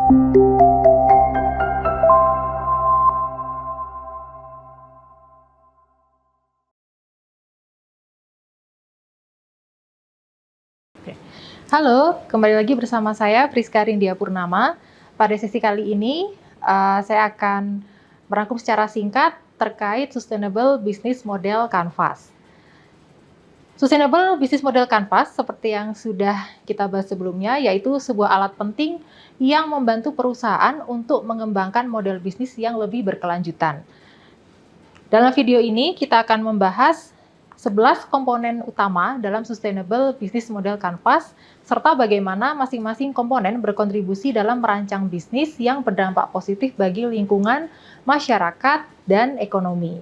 Halo, kembali lagi bersama saya Priska Rindia Purnama. Pada sesi kali ini, saya akan merangkum secara singkat terkait Sustainable Business Model Canvas. Sustainable Business Model Canvas, seperti yang sudah kita bahas sebelumnya, yaitu sebuah alat penting yang membantu perusahaan untuk mengembangkan model bisnis yang lebih berkelanjutan. Dalam video ini, kita akan membahas 11 komponen utama dalam Sustainable Business Model Canvas, serta bagaimana masing-masing komponen berkontribusi dalam merancang bisnis yang berdampak positif bagi lingkungan, masyarakat, dan ekonomi.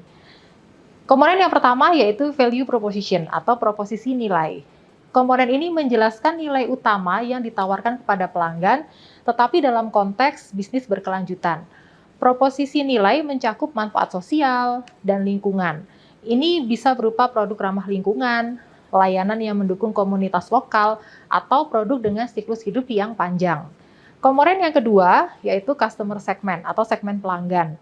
Komponen yang pertama yaitu Value Proposition atau proposisi nilai. Komponen ini menjelaskan nilai utama yang ditawarkan kepada pelanggan, tetapi dalam konteks bisnis berkelanjutan. Proposisi nilai mencakup manfaat sosial dan lingkungan. Ini bisa berupa produk ramah lingkungan, layanan yang mendukung komunitas lokal, atau produk dengan siklus hidup yang panjang. Komponen yang kedua yaitu customer segment atau segmen pelanggan.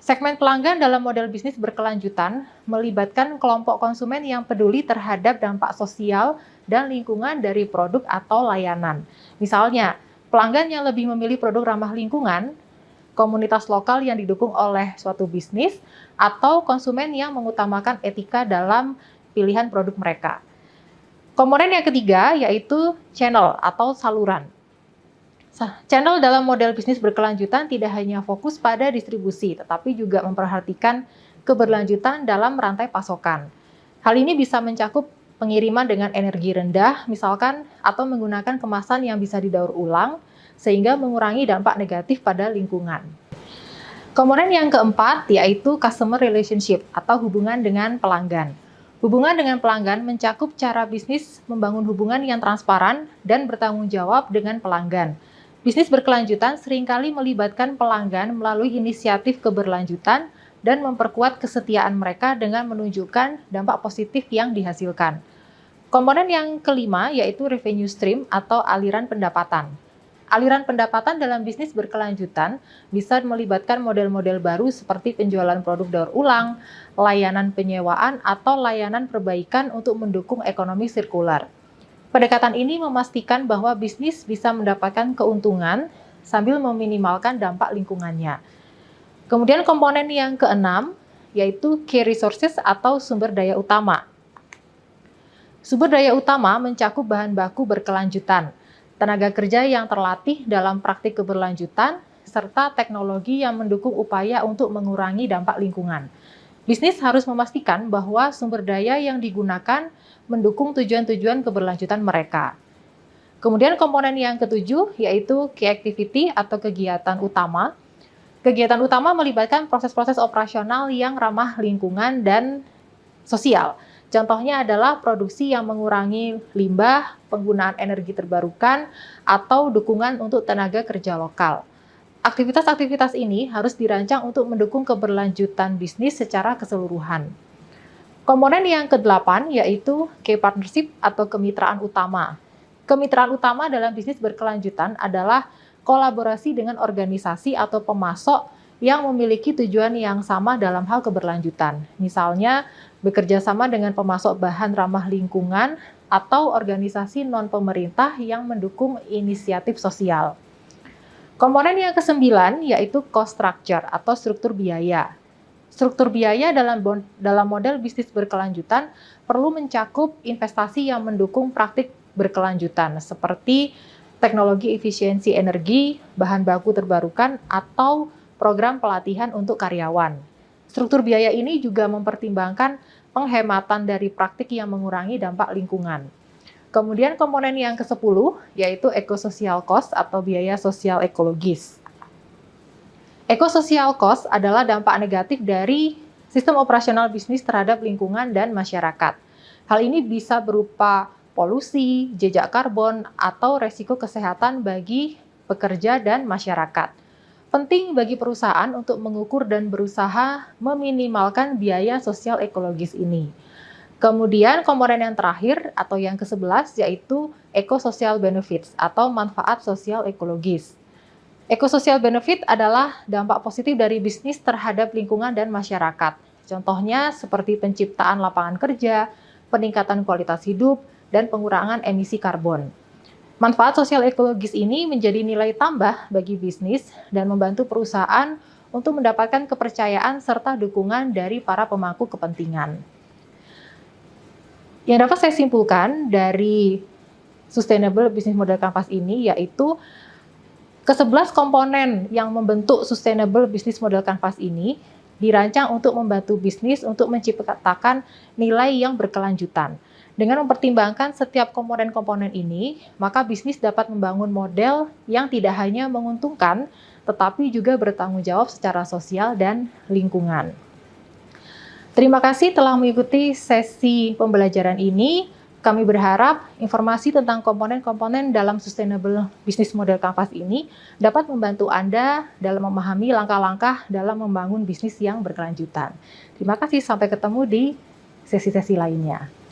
Segmen pelanggan dalam model bisnis berkelanjutan melibatkan kelompok konsumen yang peduli terhadap dampak sosial dan lingkungan dari produk atau layanan. Misalnya, pelanggan yang lebih memilih produk ramah lingkungan, komunitas lokal yang didukung oleh suatu bisnis, atau konsumen yang mengutamakan etika dalam pilihan produk mereka. Komponen yang ketiga yaitu channel atau saluran. Channel dalam model bisnis berkelanjutan tidak hanya fokus pada distribusi, tetapi juga memperhatikan keberlanjutan dalam rantai pasokan. Hal ini bisa mencakup pengiriman dengan energi rendah, misalkan, atau menggunakan kemasan yang bisa didaur ulang, sehingga mengurangi dampak negatif pada lingkungan. Komponen yang keempat yaitu customer relationship atau hubungan dengan pelanggan. Hubungan dengan pelanggan mencakup cara bisnis membangun hubungan yang transparan dan bertanggung jawab dengan pelanggan. Bisnis berkelanjutan seringkali melibatkan pelanggan melalui inisiatif keberlanjutan dan memperkuat kesetiaan mereka dengan menunjukkan dampak positif yang dihasilkan. Komponen yang kelima yaitu revenue stream atau aliran pendapatan. Aliran pendapatan dalam bisnis berkelanjutan bisa melibatkan model-model baru seperti penjualan produk daur ulang, layanan penyewaan, atau layanan perbaikan untuk mendukung ekonomi sirkular. Pendekatan ini memastikan bahwa bisnis bisa mendapatkan keuntungan sambil meminimalkan dampak lingkungannya. Kemudian komponen yang keenam yaitu key resources atau sumber daya utama. Sumber daya utama mencakup bahan baku berkelanjutan, tenaga kerja yang terlatih dalam praktik keberlanjutan, serta teknologi yang mendukung upaya untuk mengurangi dampak lingkungan. Bisnis harus memastikan bahwa sumber daya yang digunakan mendukung tujuan-tujuan keberlanjutan mereka. Kemudian komponen yang ketujuh yaitu key activity atau kegiatan utama. Kegiatan utama melibatkan proses-proses operasional yang ramah lingkungan dan sosial. Contohnya adalah produksi yang mengurangi limbah, penggunaan energi terbarukan, atau dukungan untuk tenaga kerja lokal. Aktivitas-aktivitas ini harus dirancang untuk mendukung keberlanjutan bisnis secara keseluruhan. Komponen yang ke-8 yaitu key partnership atau kemitraan utama. Kemitraan utama dalam bisnis berkelanjutan adalah kolaborasi dengan organisasi atau pemasok yang memiliki tujuan yang sama dalam hal keberlanjutan. Misalnya, bekerja sama dengan pemasok bahan ramah lingkungan atau organisasi non-pemerintah yang mendukung inisiatif sosial. Komponen yang ke-9 yaitu cost structure atau struktur biaya. Struktur biaya dalam model bisnis berkelanjutan perlu mencakup investasi yang mendukung praktik berkelanjutan seperti teknologi efisiensi energi, bahan baku terbarukan, atau program pelatihan untuk karyawan. Struktur biaya ini juga mempertimbangkan penghematan dari praktik yang mengurangi dampak lingkungan. Kemudian komponen yang ke-10 yaitu eco-social cost atau biaya sosial ekologis. Eco-social cost adalah dampak negatif dari sistem operasional bisnis terhadap lingkungan dan masyarakat. Hal ini bisa berupa polusi, jejak karbon, atau resiko kesehatan bagi pekerja dan masyarakat. Penting bagi perusahaan untuk mengukur dan berusaha meminimalkan biaya sosial ekologis ini. Kemudian komponen yang terakhir atau yang ke-11 yaitu eco-social benefits atau manfaat sosial ekologis. Ekososial benefit adalah dampak positif dari bisnis terhadap lingkungan dan masyarakat. Contohnya seperti penciptaan lapangan kerja, peningkatan kualitas hidup, dan pengurangan emisi karbon. Manfaat sosial ekologis ini menjadi nilai tambah bagi bisnis dan membantu perusahaan untuk mendapatkan kepercayaan serta dukungan dari para pemangku kepentingan. Yang dapat saya simpulkan dari Sustainable Business Model Canvas ini yaitu ke-11 komponen yang membentuk Sustainable Business Model Canvas ini dirancang untuk membantu bisnis untuk menciptakan nilai yang berkelanjutan. Dengan mempertimbangkan setiap komponen-komponen ini, maka bisnis dapat membangun model yang tidak hanya menguntungkan, tetapi juga bertanggung jawab secara sosial dan lingkungan. Terima kasih telah mengikuti sesi pembelajaran ini. Kami berharap informasi tentang komponen-komponen dalam Sustainable Business Model Canvas ini dapat membantu Anda dalam memahami langkah-langkah dalam membangun bisnis yang berkelanjutan. Terima kasih, sampai ketemu di sesi-sesi lainnya.